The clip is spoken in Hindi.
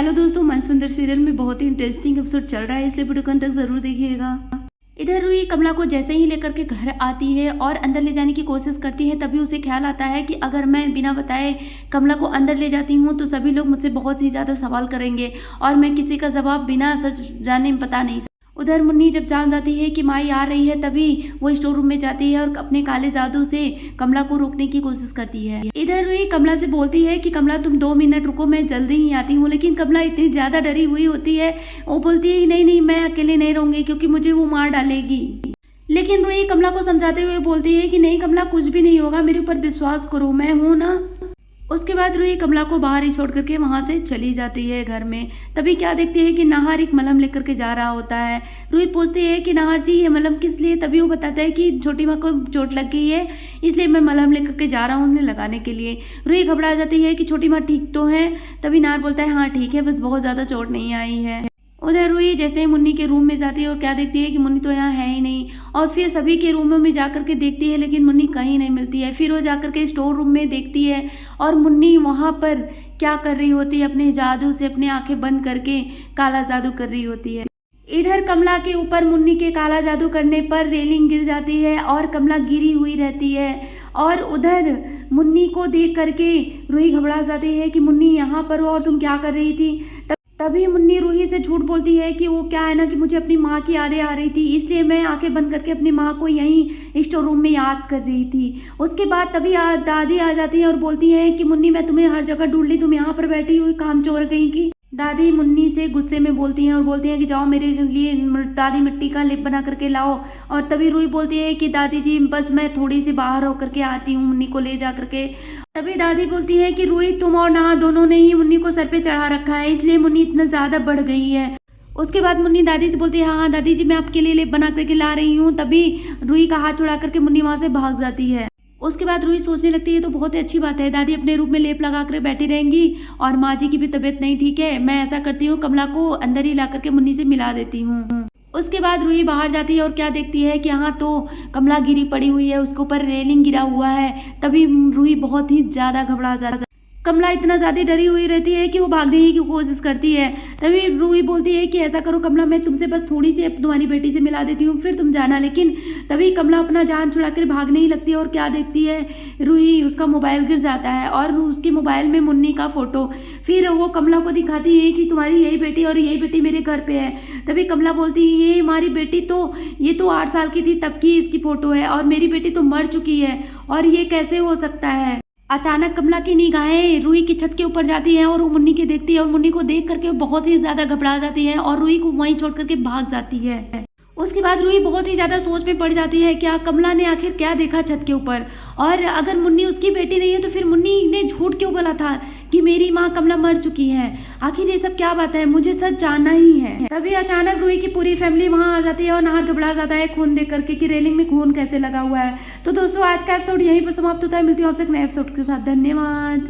हेलो दोस्तों, मन सुंदर सीरियल में बहुत ही इंटरेस्टिंग एपिसोड चल रहा है, इसलिए वीडियो को अंत तक जरूर देखिएगा। इधर रूही कमला को जैसे ही लेकर के घर आती है और अंदर ले जाने की कोशिश करती है, तभी उसे ख्याल आता है कि अगर मैं बिना बताए कमला को अंदर ले जाती हूँ तो सभी लोग मुझसे बहुत ही ज़्यादा सवाल करेंगे और मैं किसी का जवाब बिना सच जाने बता नहीं सकती। उधर मुन्नी जब जान जाती है कि माई आ रही है, तभी वो स्टोर रूम में जाती है और अपने काले जादू से कमला को रोकने की कोशिश करती है। इधर रूही कमला से बोलती है कि कमला तुम 2 मिनट रुको, मैं जल्दी ही आती हूँ, लेकिन कमला इतनी ज़्यादा डरी हुई होती है, वो बोलती है नहीं नहीं मैं अकेले नहीं रहूँगी क्योंकि मुझे वो मार डालेगी। लेकिन रूही कमला को समझाते हुए बोलती है कि नहीं कमला, कुछ भी नहीं होगा, मेरे ऊपर विश्वास करो, मैं हूँ ना। उसके बाद रूही कमला को बाहर ही छोड़ करके वहाँ से चली जाती है घर में। तभी क्या देखती है कि नाहर एक मलहम लेकर के जा रहा होता है। रूही पूछती है कि नाहर जी ये मलहम किस लिए? तभी वो बताता है कि छोटी माँ को चोट लग गई है, इसलिए मैं मलहम लेकर के जा रहा हूँ उन्हें लगाने के लिए। रूही घबरा जाती है कि छोटी माँ ठीक तो है? तभी नाहर बोलता है हाँ ठीक है, बस बहुत ज़्यादा चोट नहीं आई है। उधर रूही जैसे ही मुन्नी के रूम में जाती है और क्या देखती है कि मुन्नी तो यहाँ है ही नहीं, और फिर सभी के रूमों में जाकर के देखती है लेकिन मुन्नी कहीं नहीं मिलती है। फिर वो जाकर के स्टोर रूम में देखती है और मुन्नी वहाँ पर क्या कर रही होती है, अपने जादू से अपनी आंखें बंद करके काला जादू कर रही होती है। इधर कमला के ऊपर मुन्नी के काला जादू करने पर रेलिंग गिर जाती है और कमला गिरी हुई रहती है। और उधर मुन्नी को देख करके रूही घबरा जाती है कि मुन्नी यहाँ पर हो और तुम क्या कर रही थी? तभी मुन्नी रूही से झूठ बोलती है कि वो क्या है ना कि मुझे अपनी माँ की यादें आ रही थी, इसलिए मैं आंखें बंद करके अपनी माँ को यहीं स्टोर रूम में याद कर रही थी। उसके बाद तभी दादी आ जाती है और बोलती है कि मुन्नी मैं तुम्हें हर जगह ढूंढ ली, तुम यहाँ पर बैठी हुई कामचोर कहीं की। दादी मुन्नी से गुस्से में बोलती हैं और बोलती हैं कि जाओ मेरे लिए दादी मिट्टी का लेप बना करके लाओ। और तभी रूही बोलती है कि दादी जी बस मैं थोड़ी सी बाहर होकर के आती हूँ मुन्नी को ले जा करके। तभी दादी बोलती है कि रूही तुम और नहा दोनों ने ही मुन्नी को सर पे चढ़ा रखा है, इसलिए मुन्नी इतना ज़्यादा बढ़ गई है। उसके बाद मुन्नी दादी से बोलती है हाँ दादी जी मैं आपके लिए लेप बना करके ला रही हूँ। तभी रूही का हाथ छुड़ा करके मुन्नी वहाँ से भाग जाती है। उसके बाद रूही सोचने लगती है तो बहुत ही अच्छी बात है, दादी अपने रूप में लेप लगा कर बैठी रहेंगी और माँ जी की भी तबीयत नहीं ठीक है, मैं ऐसा करती हूँ कमला को अंदर ही ला करके मुन्नी से मिला देती हूँ। उसके बाद रूही बाहर जाती है और क्या देखती है कि यहाँ तो कमला गिरी पड़ी हुई है, उसके ऊपर रेलिंग गिरा हुआ है। तभी रूही बहुत ही ज़्यादा घबरा जाती है। कमला इतना ज़्यादा डरी हुई रहती है कि वो भागने की कोशिश करती है। तभी रूही बोलती है कि ऐसा करो कमला, मैं तुमसे बस थोड़ी सी तुम्हारी बेटी से मिला देती हूँ, फिर तुम जाना। लेकिन तभी कमला अपना जान छुड़ा कर भागने ही लगती है और क्या देखती है रूही, उसका मोबाइल गिर जाता है और उसके मोबाइल में मुन्नी का फोटो। फिर वो कमला को दिखाती है कि तुम्हारी यही बेटी और यही बेटी मेरे घर पे है। तभी कमला बोलती है ये हमारी बेटी तो ये तो 8 साल की थी तब की इसकी फ़ोटो है और मेरी बेटी तो मर चुकी है और ये कैसे हो सकता है। अचानक कमला की निगाहें रूही की छत के ऊपर जाती हैं और वो मुन्नी के देखती है और मुन्नी को देख करके बहुत ही ज़्यादा घबरा जाती है और रूही को वहीं छोड़ करके भाग जाती है। उसके बाद रूही बहुत ही ज़्यादा सोच में पड़ जाती है क्या कमला ने आखिर क्या देखा छत के ऊपर, और अगर मुन्नी उसकी बेटी नहीं है तो फिर मुन्नी ने झूठ क्यों बोला था कि मेरी माँ कमला मर चुकी है। आखिर ये सब क्या बात है, मुझे सच जानना ही है। तभी अचानक रूही की पूरी फैमिली वहाँ आ जाती है और नाहर घबरा जाता है खून देख करके कि रेलिंग में खून कैसे लगा हुआ है। तो दोस्तों आज का एपिसोड यहीं पर समाप्त होता है, मिलती हूँ आपसे एक नए एपिसोड के साथ। धन्यवाद।